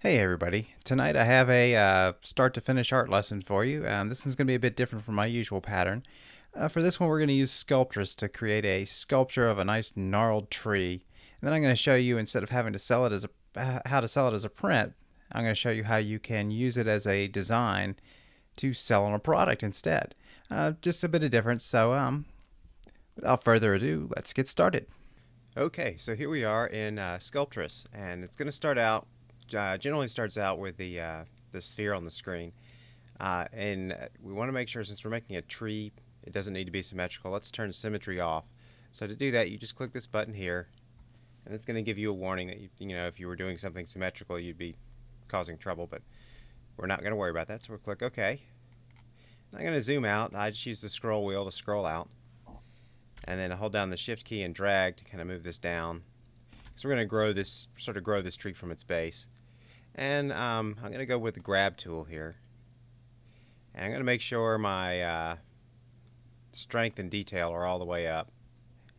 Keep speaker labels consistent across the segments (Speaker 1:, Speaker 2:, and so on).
Speaker 1: Hey everybody, tonight I have a start to finish art lesson for you. This one's going to be a bit different from my usual pattern. For this one we're going to use Sculptris to create a sculpture of a nice gnarled tree. And then I'm going to show you, instead of having to sell it as how to sell it as a print, I'm going to show you how you can use it as a design to sell on a product instead. Just a bit of difference, so without further ado, let's get started.
Speaker 2: Okay, so here we are in Sculptris, and it's going to start out. Generally starts out with the sphere on the screen, and we want to make sure, since we're making a tree, it doesn't need to be symmetrical. Let's turn symmetry off. So to do that, you just click this button here, and it's going to give you a warning that you know, if you were doing something symmetrical, you'd be causing trouble. But we're not going to worry about that. So we'll click OK. And I'm going to zoom out. I just use the scroll wheel to scroll out, and then I hold down the Shift key and drag to kind of move this down. So we're going to grow this tree from its base. And I'm going to go with the grab tool here. And I'm going to make sure my strength and detail are all the way up.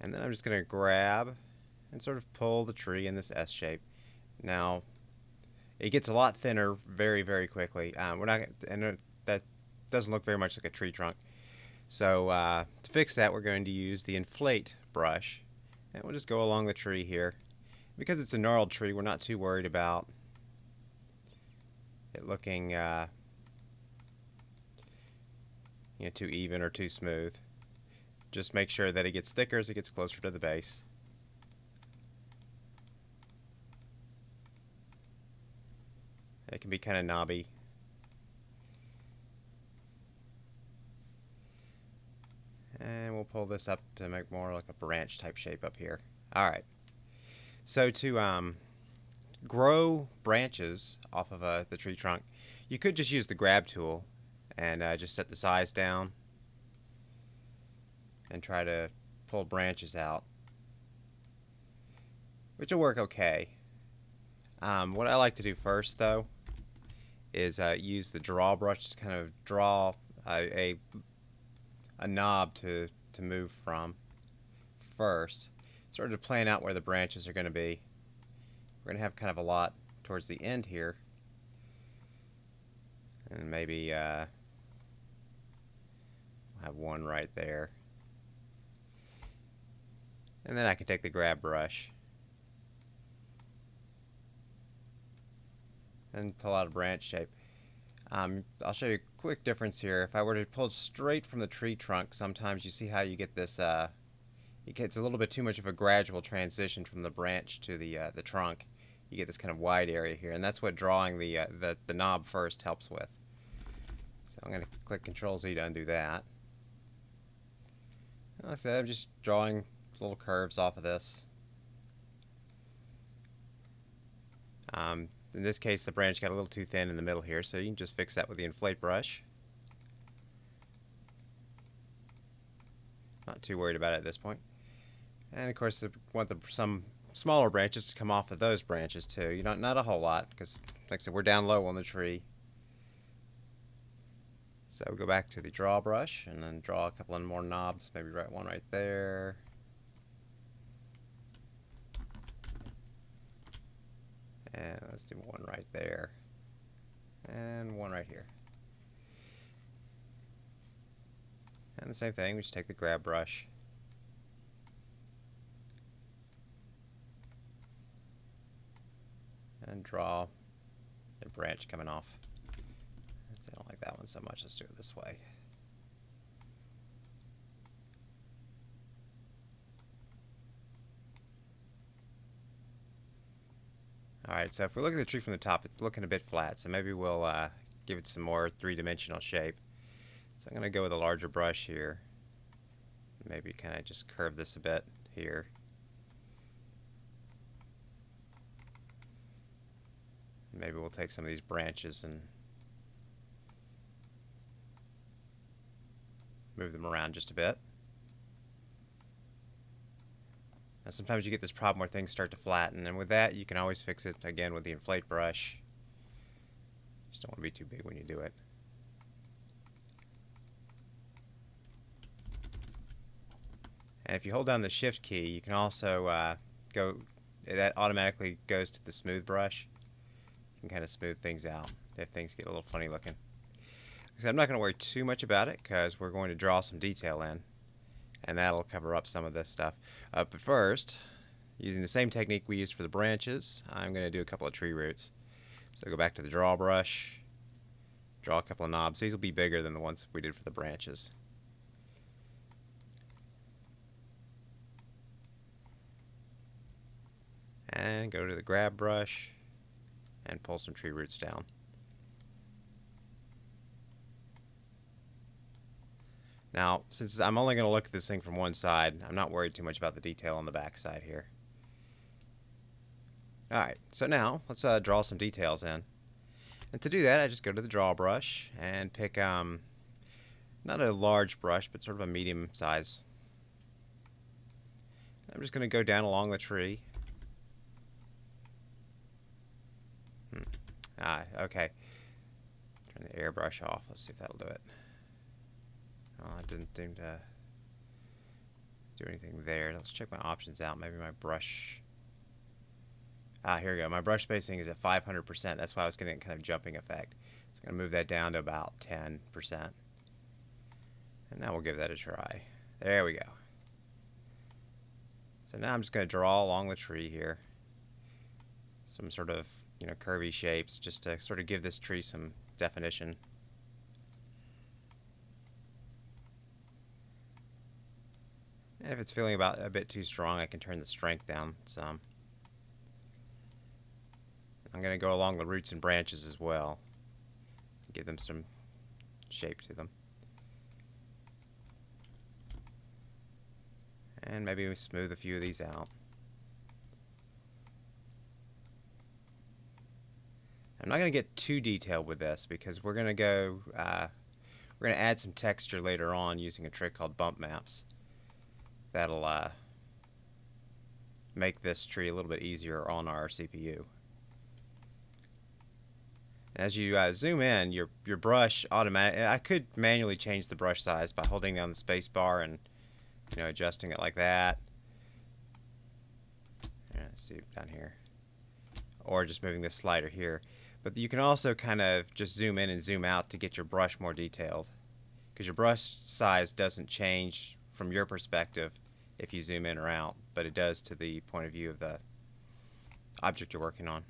Speaker 2: And then I'm just going to grab and sort of pull the tree in this S shape. Now, it gets a lot thinner very, very quickly. That doesn't look very much like a tree trunk. So to fix that, we're going to use the inflate brush. And we'll just go along the tree here. Because it's a gnarled tree, we're not too worried about it looking too even or too smooth. Just make sure that it gets thicker as it gets closer to the base. It can be kind of knobby. And we'll pull this up to make more like a branch type shape up here. Alright, so to grow branches off of the tree trunk, you could just use the grab tool and just set the size down and try to pull branches out, which will work okay. What I like to do first, though, is use the draw brush to kind of draw a knob to move from first, sort of plan out where the branches are going to be. We're going to have kind of a lot towards the end here, and maybe we'll have one right there. And then I can take the grab brush and pull out a branch shape. I'll show you a quick difference here. If I were to pull straight from the tree trunk, sometimes you see how you get this, it gets a little bit too much of a gradual transition from the branch to the trunk. You get this kind of wide area here, and that's what drawing the knob first helps with. So I'm going to click Control Z to undo that. And like I said, I'm just drawing little curves off of this. In this case, the branch got a little too thin in the middle here, so you can just fix that with the inflate brush. Not too worried about it at this point. And of course, I want some smaller branches to come off of those branches too. Not a whole lot, because like I said, we're down low on the tree. So we'll go back to the draw brush and then draw a couple of more knobs, maybe one right there. And let's do one right there. And one right here. And the same thing, we just take the grab brush and draw the branch coming off. I don't like that one so much. Let's do it this way. Alright, so if we look at the tree from the top, it's looking a bit flat, so maybe we'll give it some more three-dimensional shape. So I'm going to go with a larger brush here. Maybe kind of just curve this a bit here. Maybe we'll take some of these branches and move them around just a bit. Now sometimes you get this problem where things start to flatten, and with that you can always fix it again with the inflate brush. Just don't want to be too big when you do it. And if you hold down the Shift key, you can also that automatically goes to the smooth brush. can kind of smooth things out if things get a little funny looking. So I'm not going to worry too much about it because we're going to draw some detail in, and that'll cover up some of this stuff. But first, using the same technique we used for the branches, I'm going to do a couple of tree roots. So go back to the draw brush, draw a couple of knobs. These will be bigger than the ones we did for the branches. And go to the grab brush and pull some tree roots down. Now, since I'm only going to look at this thing from one side, I'm not worried too much about the detail on the back side here. Alright, so now let's draw some details in. And to do that, I just go to the draw brush and pick, not a large brush, but sort of a medium size. I'm just going to go down along the tree. Okay. Turn the airbrush off. Let's see if that'll do it. Oh, it didn't seem to do anything there. Let's check my options out. Maybe my brush... here we go. My brush spacing is at 500%. That's why I was getting kind of jumping effect. So I'm going to move that down to about 10%. And now we'll give that a try. There we go. So now I'm just going to draw along the tree here some sort of, curvy shapes just to sort of give this tree some definition. And if it's feeling about a bit too strong, I can turn the strength down some. I'm going to go along the roots and branches as well. Give them some shape to them. And maybe we smooth a few of these out. I'm not going to get too detailed with this because we're going to go, we're going to add some texture later on using a trick called bump maps. That'll make this tree a little bit easier on our CPU. As you zoom in, your brush automatically, I could manually change the brush size by holding down the space bar and adjusting it like that. Let's see down here. Or just moving this slider here. But you can also kind of just zoom in and zoom out to get your brush more detailed. Because your brush size doesn't change from your perspective if you zoom in or out, but it does to the point of view of the object you're working on.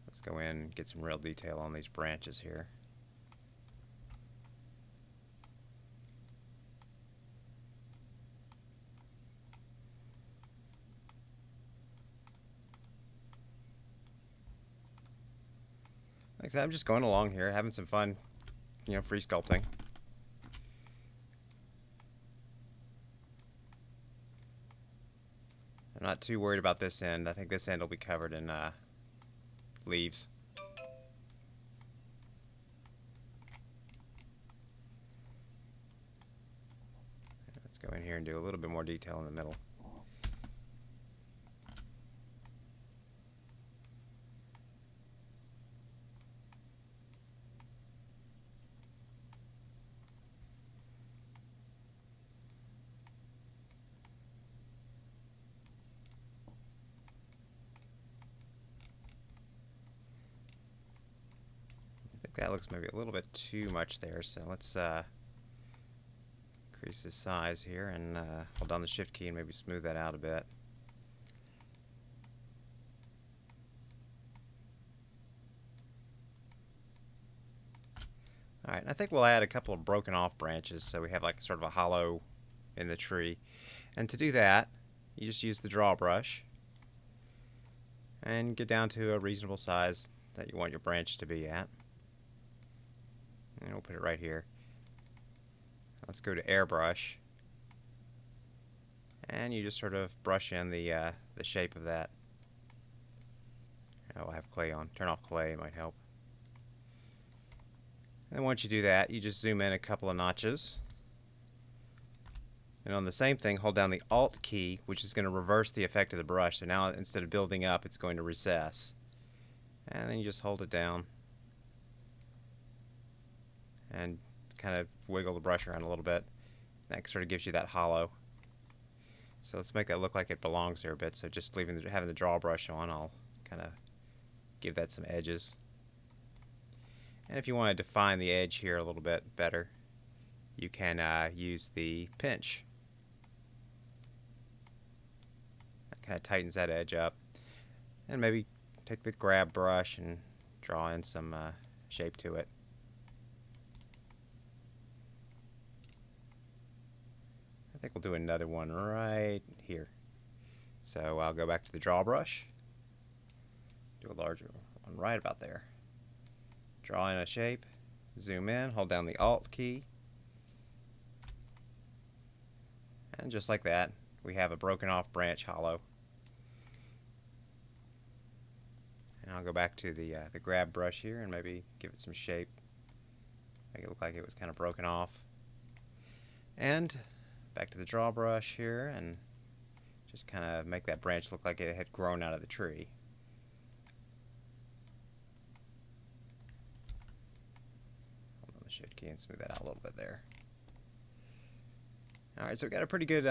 Speaker 2: Let's go in and get some real detail on these branches here. Like I said, I'm just going along here, having some fun, free sculpting. I'm not too worried about this end. I think this end will be covered in leaves. Let's go in here and do a little bit more detail in the middle. That looks maybe a little bit too much there, so let's increase the size here and hold down the shift key and maybe smooth that out a bit. Alright, I think we'll add a couple of broken off branches so we have like sort of a hollow in the tree. And to do that, you just use the draw brush and get down to a reasonable size that you want your branch to be at. And we'll put it right here. Let's go to airbrush, and you just sort of brush in the shape of that. I'll have clay on. Turn off clay, it might help. And once you do that, you just zoom in a couple of notches. And on the same thing, hold down the Alt key, which is going to reverse the effect of the brush. So now instead of building up, it's going to recess. And then you just hold it down and kind of wiggle the brush around a little bit. That sort of gives you that hollow. So let's make that look like it belongs there a bit. So just having the draw brush on, I'll kind of give that some edges. And if you want to define the edge here a little bit better, you can use the pinch. That kind of tightens that edge up. And maybe take the grab brush and draw in some shape to it. I think we'll do another one right here. So I'll go back to the draw brush, do a larger one right about there. Draw in a shape, zoom in, hold down the Alt key, and just like that, we have a broken off branch hollow. And I'll go back to the grab brush here and maybe give it some shape, make it look like it was kind of broken off. And back to the draw brush here and just kind of make that branch look like it had grown out of the tree. Hold on the Shift key and smooth that out a little bit there. Alright, so we've got a pretty good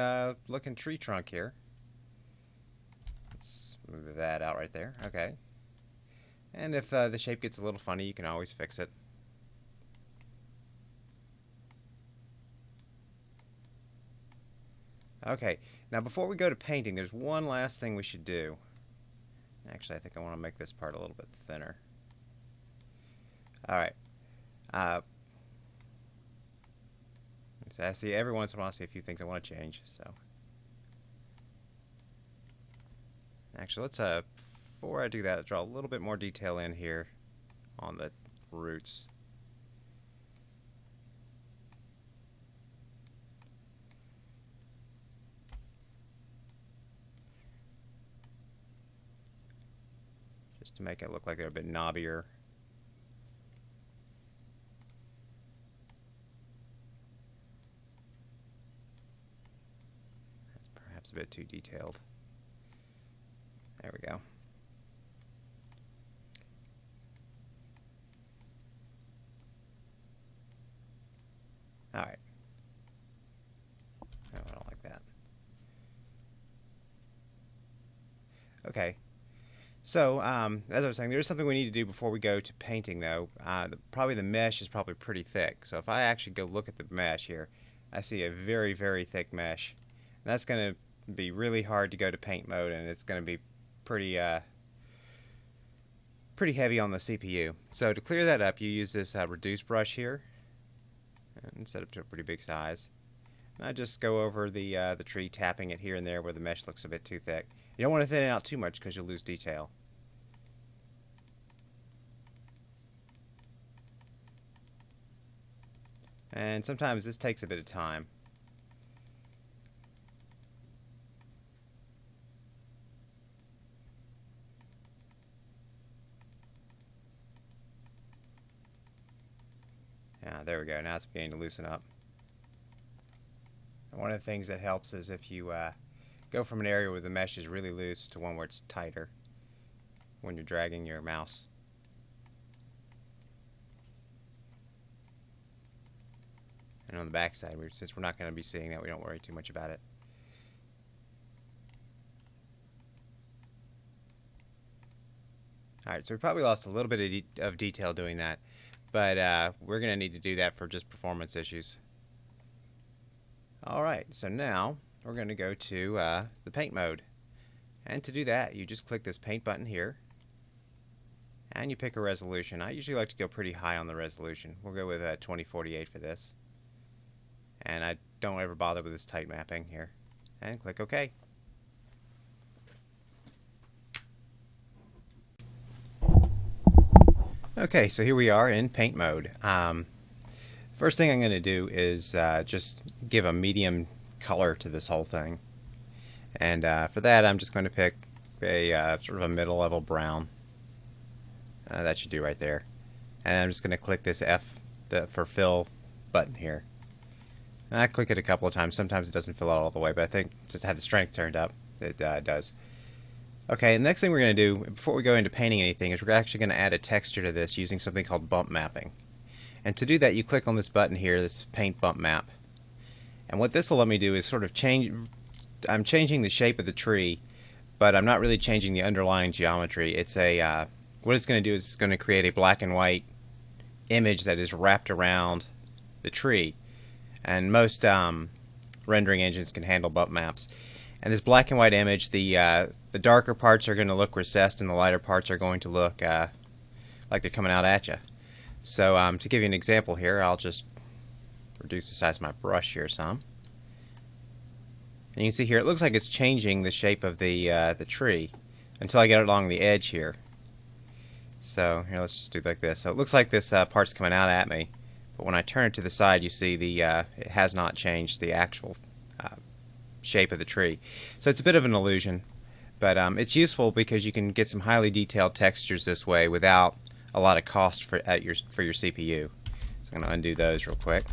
Speaker 2: looking tree trunk here. Let's move that out right there. Okay. And if the shape gets a little funny, you can always fix it. Okay, now before we go to painting, there's one last thing we should do. Actually, I think I want to make this part a little bit thinner. Alright. So I see every once in a while I see a few things I want to change. So actually, let's before I do that, draw a little bit more detail in here on the roots. Just to make it look like they're a bit knobbier. That's perhaps a bit too detailed. There we go. Alright. No, I don't like that. Okay. So, as I was saying, there's something we need to do before we go to painting, though. Probably the mesh is probably pretty thick. So if I actually go look at the mesh here, I see a very, very thick mesh. And that's going to be really hard to go to paint mode, and it's going to be pretty heavy on the CPU. So to clear that up, you use this reduce brush here, and set up to a pretty big size. And I just go over the tree, tapping it here and there where the mesh looks a bit too thick. You don't want to thin it out too much because you'll lose detail. And sometimes this takes a bit of time. Yeah, there we go. Now it's beginning to loosen up. And one of the things that helps is if you go from an area where the mesh is really loose to one where it's tighter when you're dragging your mouse. And on the back side, since we're not going to be seeing that, we don't worry too much about it. Alright, so we probably lost a little bit of detail doing that, but we're going to need to do that for just performance issues. Alright, so now we're going to go to the paint mode. And to do that, you just click this paint button here, and you pick a resolution. I usually like to go pretty high on the resolution. We'll go with 2048 for this. And I don't ever bother with this tight mapping here. And click OK. Okay, so here we are in paint mode. First thing I'm going to do is just give a medium color to this whole thing. And for that, I'm just going to pick a sort of a middle-level brown. That should do right there. And I'm just going to click this F for fill button here. And I click it a couple of times. Sometimes it doesn't fill out all the way, but I think just to have the strength turned up, it does. Okay, the next thing we're going to do, before we go into painting anything, is we're actually going to add a texture to this using something called bump mapping. And to do that, you click on this button here, this paint bump map. And what this will let me do is sort of change I'm changing the shape of the tree, but I'm not really changing the underlying geometry. It's a what it's going to do is it's going to create a black and white image that is wrapped around the tree, and most rendering engines can handle bump maps. And this black and white image, the darker parts are going to look recessed, and the lighter parts are going to look like they're coming out at you. So to give you an example here, I'll just reduce the size of my brush here some. And you can see here it looks like it's changing the shape of the tree until I get it along the edge here. So here, let's just do it like this. So it looks like this part's coming out at me, but when I turn it to the side, you see it has not changed the actual shape of the tree. So it's a bit of an illusion, but it's useful because you can get some highly detailed textures this way without a lot of cost for your CPU. So I'm going to undo those real quick.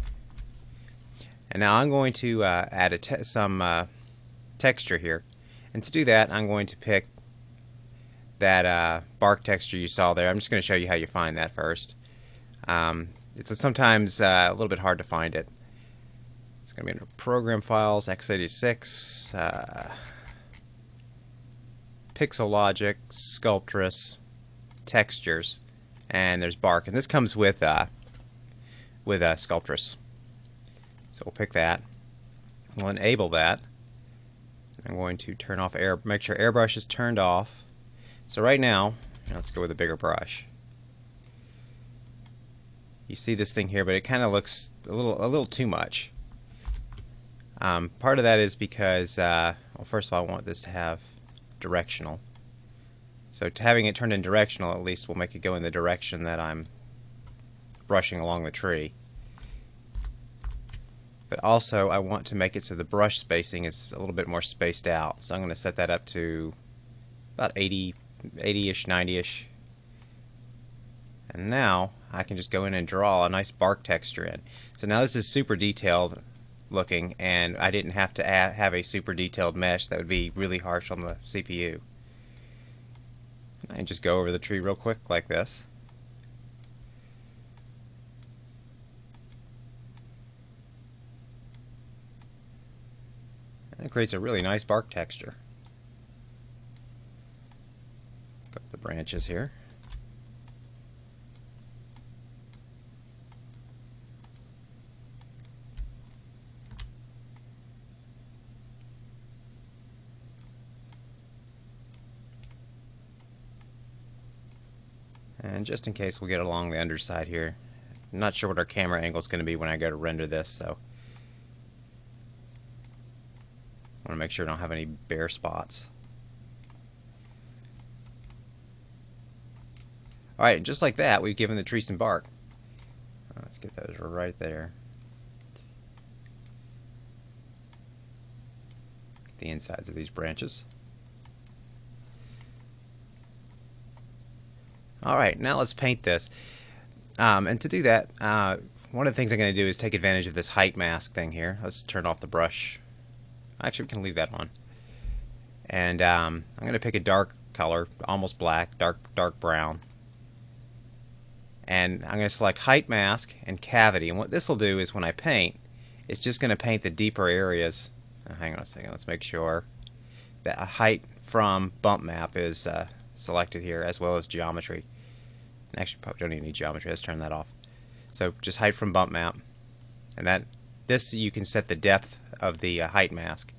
Speaker 2: And now I'm going to add some texture here. And to do that, I'm going to pick that bark texture you saw there. I'm just going to show you how you find that first. It's sometimes a little bit hard to find it. It's going to be under Program Files, x86, Pixel Logic, Sculptris, Textures, and there's bark. And this comes with Sculptris. So we'll pick that. We'll enable that. I'm going to turn off make sure airbrush is turned off. So right now, let's go with a bigger brush. You see this thing here, but it kind of looks a little too much. Part of that is because, well, first of all, I want this to have directional. So having it turned in directional at least will make it go in the direction that I'm brushing along the tree. But also I want to make it so the brush spacing is a little bit more spaced out. So I'm going to set that up to about 80-ish, 90-ish. And now I can just go in and draw a nice bark texture in. So now this is super detailed looking, and I didn't have to have a super detailed mesh that would be really harsh on the CPU. I can just go over the tree real quick like this. And it creates a really nice bark texture. Got the branches here. And just in case, we'll get along the underside here. I'm not sure what our camera angle is going to be when I go to render this, so I want to make sure I don't have any bare spots. Alright, just like that, we've given the tree some bark. Let's get those right there. Get the insides of these branches. Alright, now let's paint this. And to do that, one of the things I'm going to do is take advantage of this height mask thing here. Let's turn off the brush. Actually, we can leave that on. And I'm going to pick a dark color, almost black, dark brown. And I'm going to select height mask and cavity. And what this will do is when I paint, it's just going to paint the deeper areas. Hang on a second, let's make sure that a height from bump map is selected here, as well as geometry. Actually, probably don't even need geometry. Let's turn that off. So just height from bump map, and this you can set the depth of the height mask.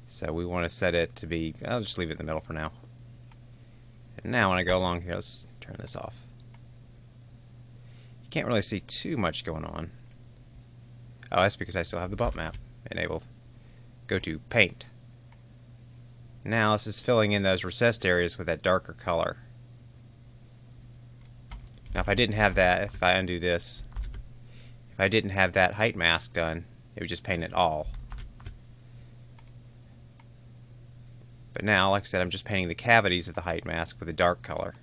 Speaker 2: So we want to set it to be. I'll just leave it in the middle for now. And now when I go along here, let's turn this off. You can't really see too much going on. Oh, that's because I still have the bump map enabled. Go to paint. Now this is filling in those recessed areas with that darker color. Now if I didn't have that, if I undo this, if I didn't have that height mask done, it would just paint it all. But now, like I said, I'm just painting the cavities of the height mask with a dark color.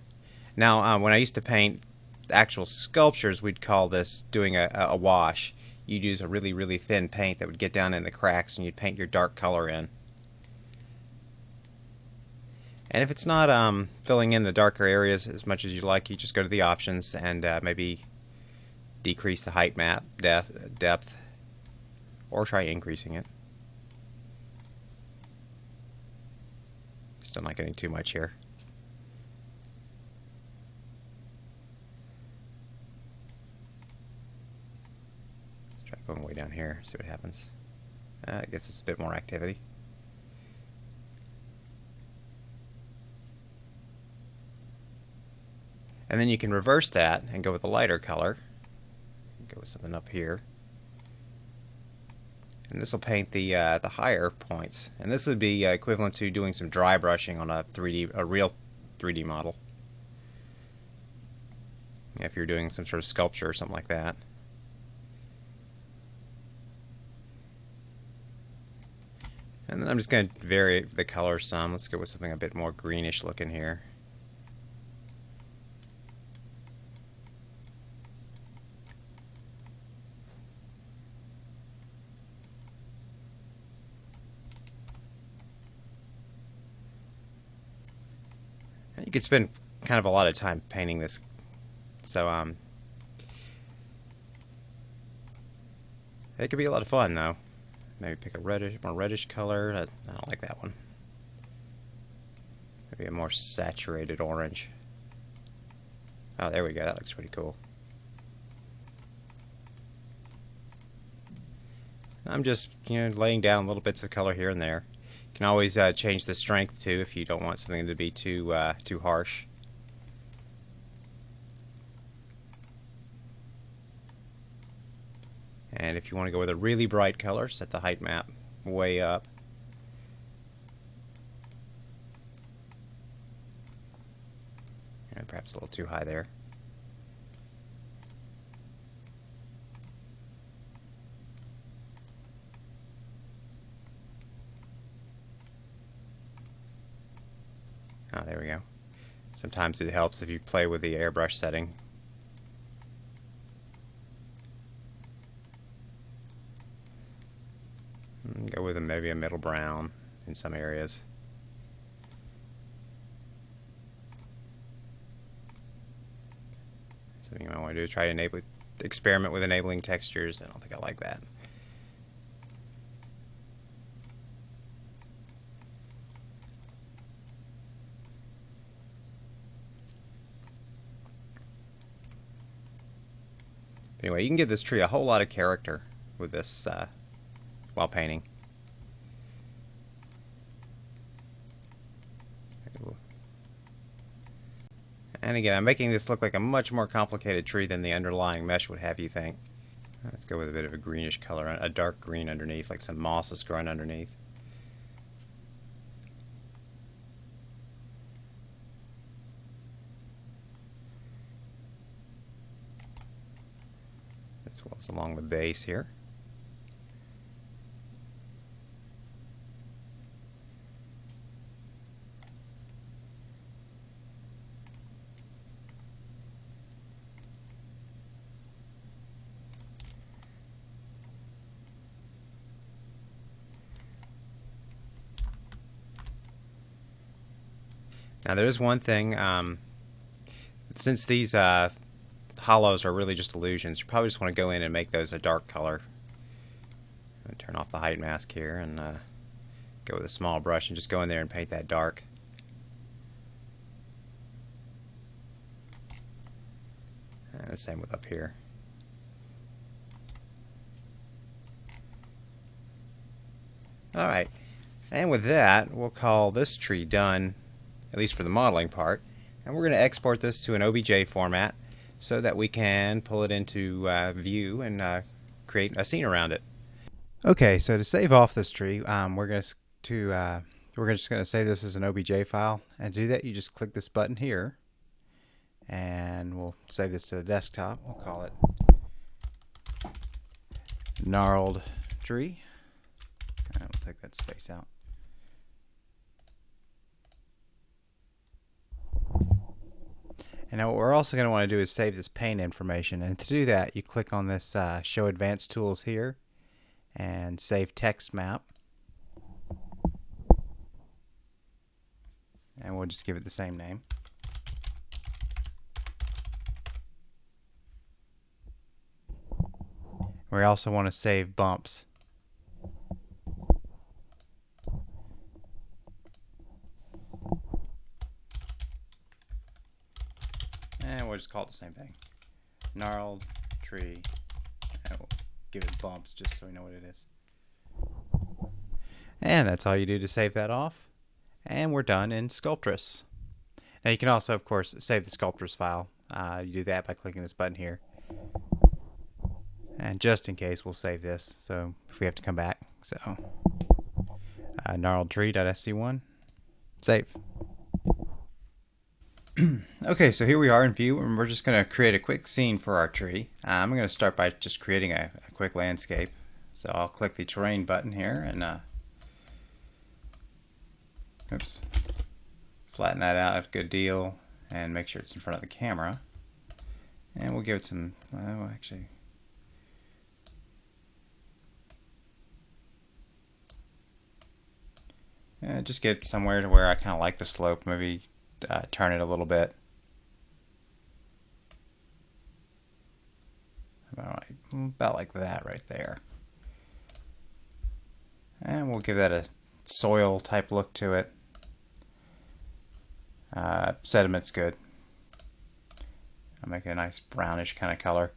Speaker 2: Now when I used to paint actual sculptures, we'd call this doing a wash. You'd use a really thin paint that would get down in the cracks, and you'd paint your dark color in. And if it's not filling in the darker areas as much as you like, you just go to the options and maybe decrease the height map depth, or try increasing it. Still not getting too much here. Let's try going way down here, see what happens. I guess it's a bit more activity. And then you can reverse that and go with a lighter color. Go with something up here. And this will paint the higher points. And this would be equivalent to doing some dry brushing on a real 3D model. If you're doing some sort of sculpture or something like that. And then I'm just going to vary the color some. Let's go with something a bit more greenish looking here. You could spend kind of a lot of time painting this, so it could be a lot of fun though. Maybe pick a more reddish color. I don't like that one. Maybe a more saturated orange. Oh, there we go. That looks pretty cool. I'm just, laying down little bits of color here and there. You can always change the strength too if you don't want something to be too harsh. And if you want to go with a really bright color, set the height map way up. And perhaps a little too high there. Oh, there we go. Sometimes it helps if you play with the airbrush setting. Go with maybe a middle brown in some areas. Something you might want to do is try to experiment with enabling textures. I don't think I like that. Anyway, you can give this tree a whole lot of character with this while painting. And again, I'm making this look like a much more complicated tree than the underlying mesh would have you think. Let's go with a bit of a greenish color, a dark green underneath, like some moss is growing underneath. As well as along the base here. Now there is one thing, since these hollows are really just illusions, you probably just want to go in and make those a dark color. Turn off the height mask here and go with a small brush and just go in there and paint that dark. And the same with up here. Alright, and with that, we'll call this tree done, at least for the modeling part. And we're going to export this to an OBJ format so that we can pull it into view and create a scene around it.
Speaker 1: Okay, so to save off this tree, we're just going to save this as an OBJ file. And to do that, you just click this button here, and we'll save this to the desktop. We'll call it Gnarled Tree. And we'll take that space out. And now what we're also going to want to do is save this paint information. And to do that, you click on this Show Advanced Tools here and Save Text Map. And we'll just give it the same name. We also want to save bumps. And we'll just call it the same thing. Gnarled tree. And we'll give it bumps just so we know what it is. And that's all you do to save that off. And we're done in Sculptris. Now you can also, of course, save the Sculptris file. You do that by clicking this button here. And just in case, we'll save this, so if we have to come back. So, gnarledtree.sc1, save. Okay, so here we are in view, and we're just going to create a quick scene for our tree. I'm going to start by just creating a quick landscape. So I'll click the terrain button here and flatten that out a good deal and make sure it's in front of the camera. And we'll give it some, actually, just get it somewhere to where I kind of like the slope. Maybe turn it a little bit. About like that right there. And we'll give that a soil type look to it. Sediment's good. I'll make it a nice brownish kind of color.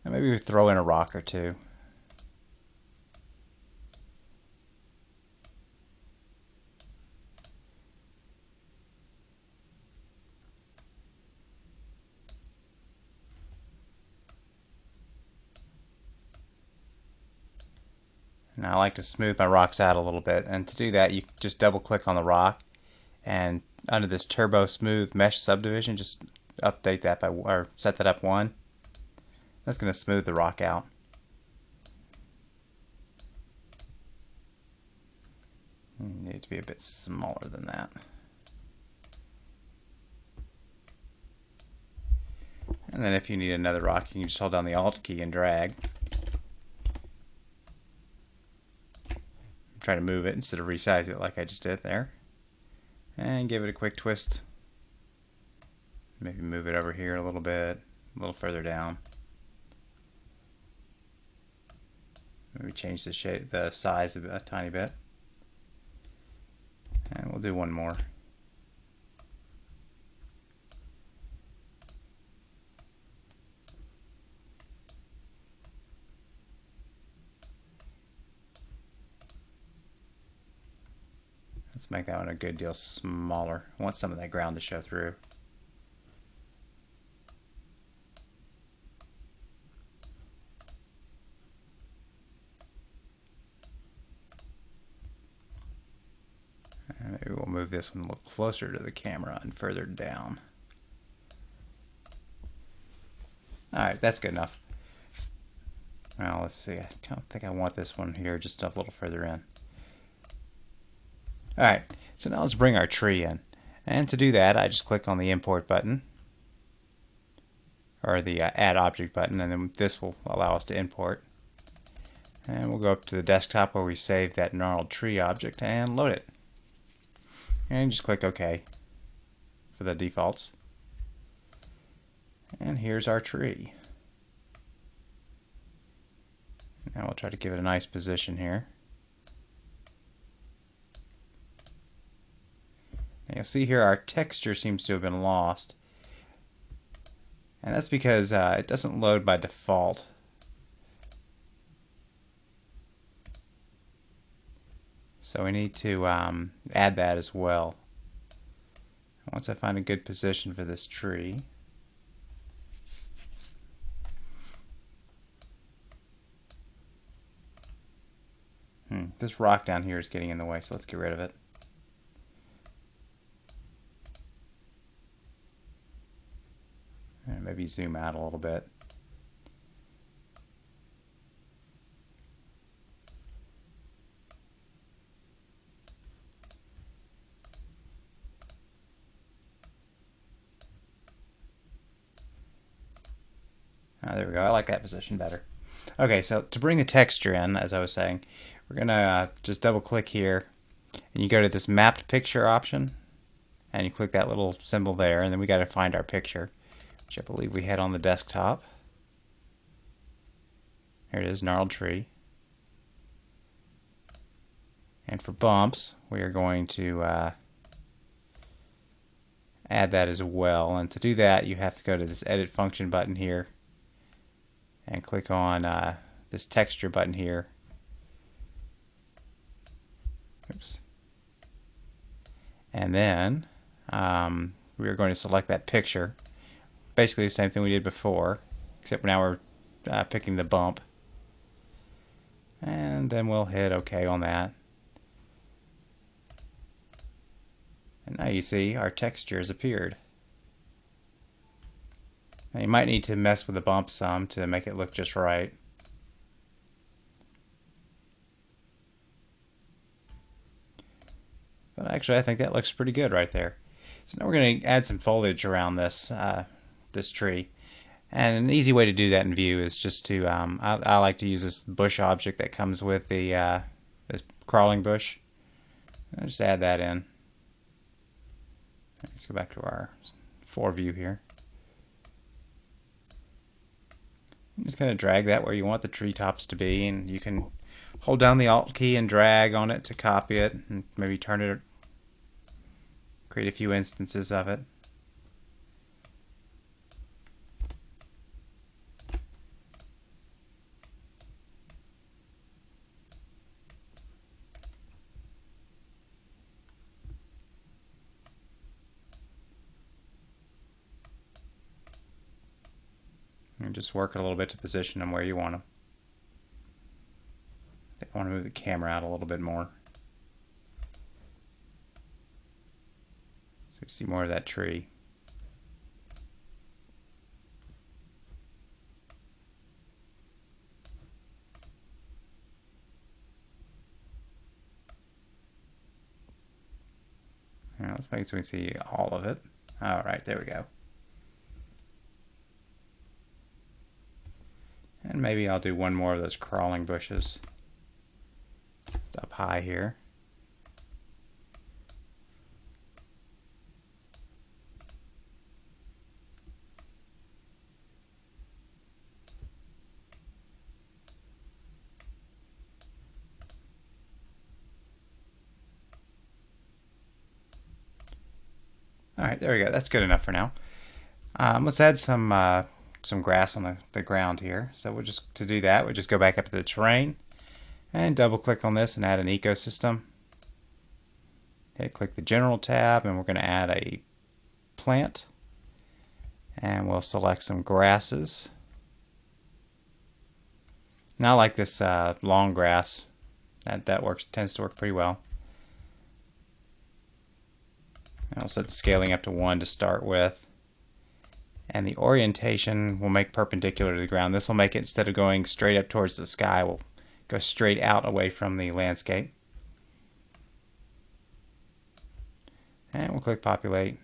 Speaker 1: And maybe we throw in a rock or two. Now I like to smooth my rocks out a little bit, and to do that you just double click on the rock, and under this turbo smooth mesh subdivision just update that by, or set that up 1. That's going to smooth the rock out. Need to be a bit smaller than that. And then if you need another rock, you can just hold down the Alt key and drag. Try to move it instead of resize it like I just did there. And give it a quick twist. Maybe move it over here a little bit, a little further down. Maybe change the shape, the size a tiny bit. And we'll do one more. Let's make that one a good deal smaller. I want some of that ground to show through. And maybe we'll move this one a little closer to the camera and further down. Alright, that's good enough. Now let's see, I don't think I want this one here, just a little further in. Alright, so now let's bring our tree in. And to do that, I just click on the import button, or the add object button, and then this will allow us to import. And we'll go up to the desktop where we saved that gnarled tree object and load it. And just click OK for the defaults. And here's our tree. Now we'll try to give it a nice position here. Now you'll see here our texture seems to have been lost. And that's because it doesn't load by default. So we need to add that as well. Once I find a good position for this tree. This rock down here is getting in the way, so let's get rid of it. And maybe zoom out a little bit. There we go. I like that position better. Okay, so to bring the texture in, as I was saying, we're going to just double click here, and you go to this mapped picture option, and you click that little symbol there, and then we got to find our picture, which I believe we had on the desktop. Here it is, gnarled tree. And for bumps, we are going to add that as well. And to do that, you have to go to this edit function button here and click on this texture button here. Oops. And then we are going to select that picture. Basically the same thing we did before, except now we're picking the bump. And then we'll hit OK on that. And now you see our texture has appeared. Now you might need to mess with the bump some to make it look just right. But actually I think that looks pretty good right there. So now we're going to add some foliage around this this tree. And an easy way to do that in View is just to, I like to use this bush object that comes with the this crawling bush. I'll just add that in. Let's go back to our 4 view here. I'm just going to drag that where you want the treetops to be, and you can hold down the Alt key and drag on it to copy it, and maybe turn it, create a few instances of it. And just work it a little bit to position them where you want them. I want to move the camera out a little bit more, so you see more of that tree. Now let's make it so we can see all of it. All right, there we go. And maybe I'll do one more of those crawling bushes up high here. All right, there we go. That's good enough for now. Let's add some grass on the ground here. So we'll just, to do that, we'll just go back up to the terrain and double click on this and add an ecosystem. Hit click the general tab, and we're going to add a plant, and we'll select some grasses. Now I like this long grass. That tends to work pretty well. And I'll set the scaling up to 1 to start with. And the orientation will make perpendicular to the ground. This will make it, instead of going straight up towards the sky, will go straight out away from the landscape. And we'll click populate.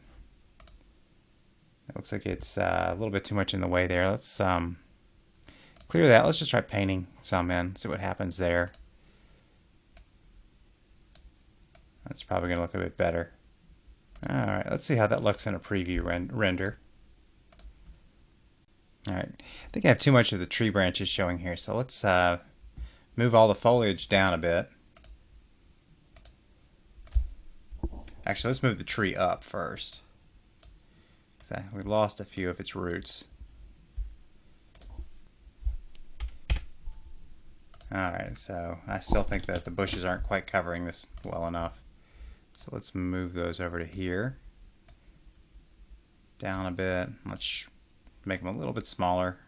Speaker 1: It looks like it's a little bit too much in the way there. Let's clear that. Let's just try painting some in, see what happens there. That's probably going to look a bit better. Alright, let's see how that looks in a preview render. Alright, I think I have too much of the tree branches showing here, so let's move all the foliage down a bit. Actually, let's move the tree up first. We lost a few of its roots. Alright, so I still think that the bushes aren't quite covering this well enough. So let's move those over to here. Down a bit. Let's make them a little bit smaller.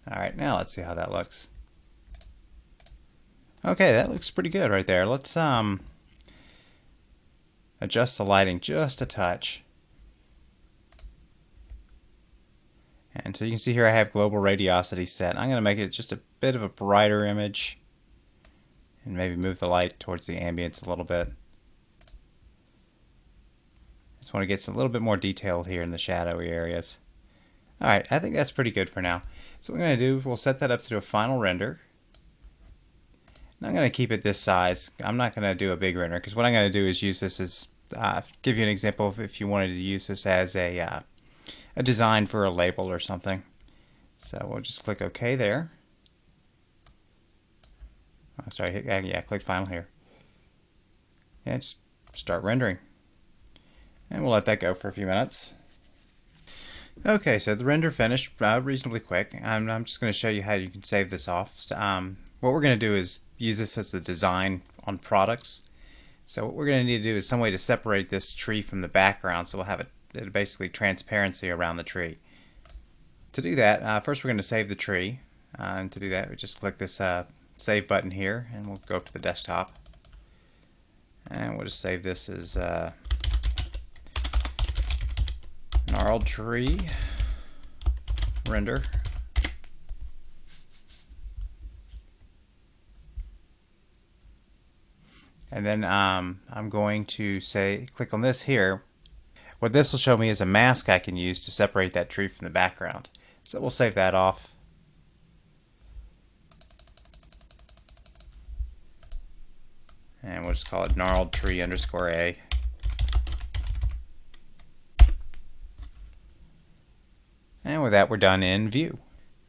Speaker 1: Alright, now let's see how that looks. Okay, that looks pretty good right there. Let's adjust the lighting just a touch. And so you can see here I have global radiosity set. I'm going to make it just a bit of a brighter image and maybe move the light towards the ambience a little bit. Just want to get a little bit more detail here in the shadowy areas. Alright, I think that's pretty good for now. So what we're going to do, we'll set that up to do a final render. And I'm going to keep it this size. I'm not going to do a big render, because what I'm going to do is use this as, give you an example of if you wanted to use this as a design for a label or something. So we'll just click OK there. Oh, sorry, yeah, click Final here. Yeah, just start rendering. And we'll let that go for a few minutes. Okay, so the render finished reasonably quick. I'm just going to show you how you can save this off. What we're going to do is use this as the design on products. So what we're going to need to do is some way to separate this tree from the background, so we'll have it basically transparency around the tree. To do that, first we're going to save the tree. And to do that, we just click this save button here, and we'll go up to the desktop. And we'll just save this as Gnarled tree render. And then I'm going to click on this here. What this will show me is a mask I can use to separate that tree from the background. So we'll save that off. And we'll just call it gnarled tree _A. And with that, we're done in View.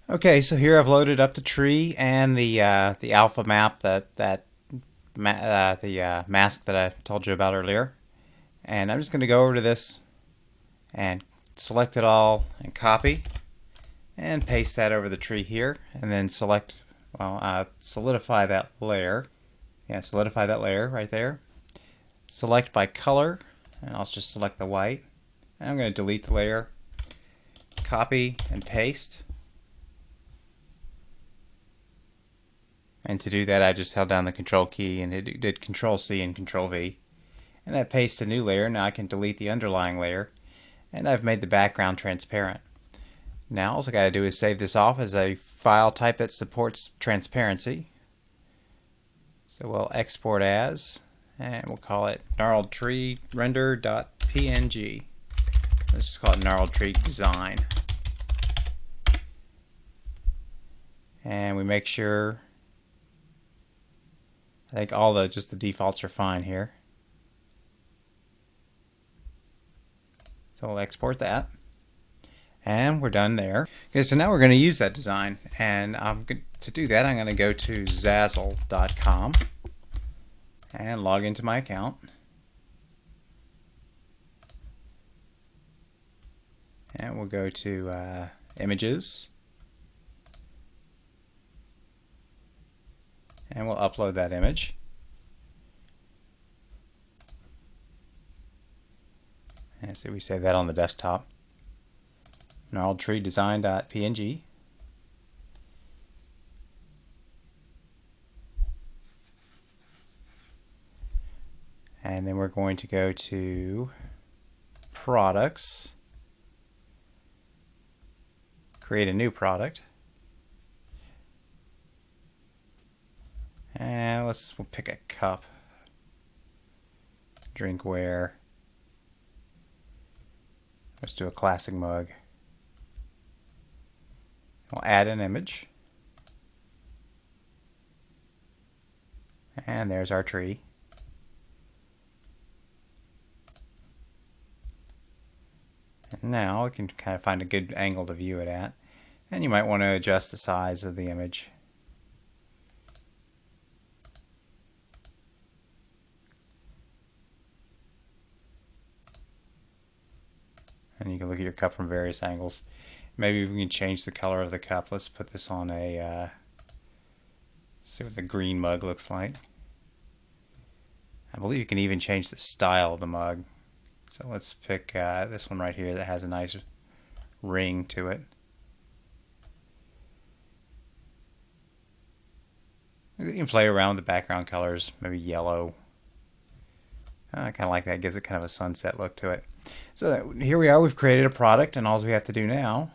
Speaker 1: Okay, so here I've loaded up the tree and the alpha map, the mask that I told you about earlier. And I'm just going to go over to this and select it all and copy and paste that over the tree here, and then solidify that layer. Yeah, solidify that layer right there. Select by color, and I'll just select the white. And I'm going to delete the layer. Copy and paste. And to do that, I just held down the Control key and it did Control C and Control V. And that pastes a new layer. Now I can delete the underlying layer. And I've made the background transparent. Now all I got to do is save this off as a file type that supports transparency. So we'll export as, and we'll call it gnarled tree render.png. Let's just call it gnarled tree design. And we make sure, I think just the defaults are fine here. So we'll export that. And we're done there. Okay, so now we're going to use that design. And to do that, I'm going to go to Zazzle.com and log into my account. And we'll go to Images. And we'll upload that image. And so we save that on the desktop. Gnarled tree design.png. And then we're going to go to Products, create a new product, and we'll pick a cup, drinkware. Let's do a classic mug. We'll add an image. And there's our tree. And now we can kind of find a good angle to view it at. And you might want to adjust the size of the image. And you can look at your cup from various angles. Maybe we can change the color of the cup. Let's put this on a, see what the green mug looks like. I believe you can even change the style of the mug. So let's pick this one right here that has a nice ring to it. You can play around with the background colors, maybe yellow. I kind of like that, it gives it kind of a sunset look to it. So here we are, we've created a product, and all we have to do now.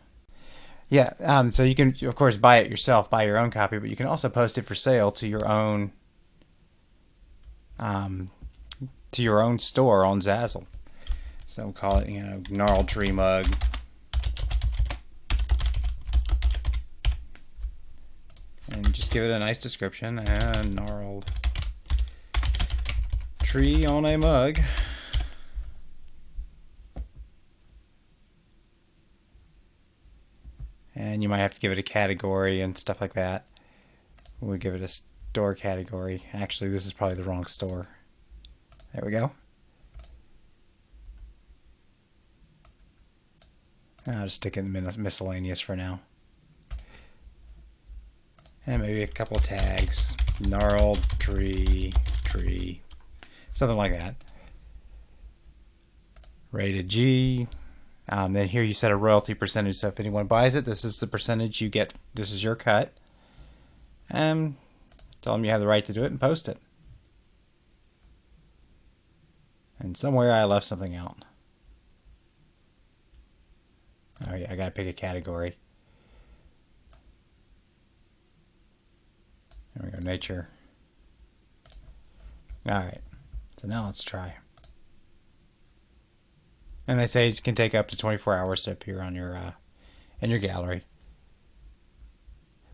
Speaker 1: Yeah, so you can, of course, buy it yourself, buy your own copy, but you can also post it for sale to your own store on Zazzle. So we'll call it, gnarled tree mug. And just give it a nice description. And gnarled tree on a mug. And you might have to give it a category and stuff like that. We'll give it a store category. Actually, this is probably the wrong store. There we go. I'll just stick it in miscellaneous for now. And maybe a couple of tags. Gnarled, tree, something like that. Rated G. Then here you set a royalty percentage, so if anyone buys it, this is the percentage you get. This is your cut. And tell them you have the right to do it and post it. And somewhere I left something out. Oh yeah, I gotta pick a category. There we go, nature. Alright, so now let's try. And they say it can take up to 24 hours to appear on your in your gallery.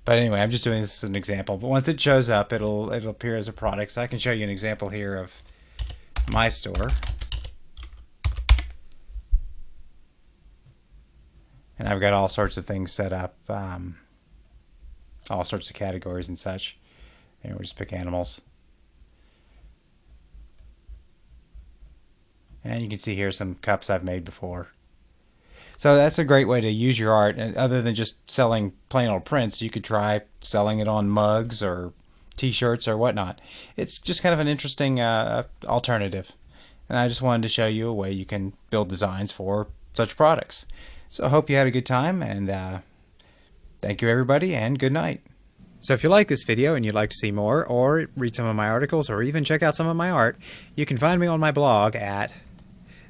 Speaker 1: But anyway, I'm just doing this as an example. But once it shows up, it'll appear as a product. So I can show you an example here of my store. And I've got all sorts of things set up, all sorts of categories and such. And we'll just pick animals. And you can see here some cups I've made before. So that's a great way to use your art. And other than just selling plain old prints, you could try selling it on mugs or t-shirts or whatnot. It's just kind of an interesting alternative. And I just wanted to show you a way you can build designs for such products. So I hope you had a good time, and thank you everybody, and good night. So if you like this video and you'd like to see more, or read some of my articles, or even check out some of my art, you can find me on my blog at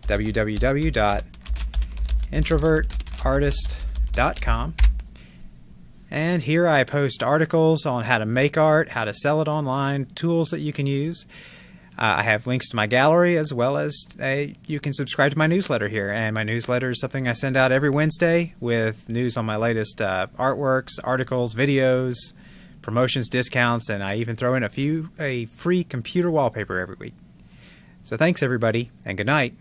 Speaker 1: www.introvertartist.com. And here I post articles on how to make art, how to sell it online, tools that you can use. I have links to my gallery, as well as you can subscribe to my newsletter here. And my newsletter is something I send out every Wednesday with news on my latest artworks, articles, videos, promotions, discounts, and I even throw in a free computer wallpaper every week. So thanks everybody, and good night.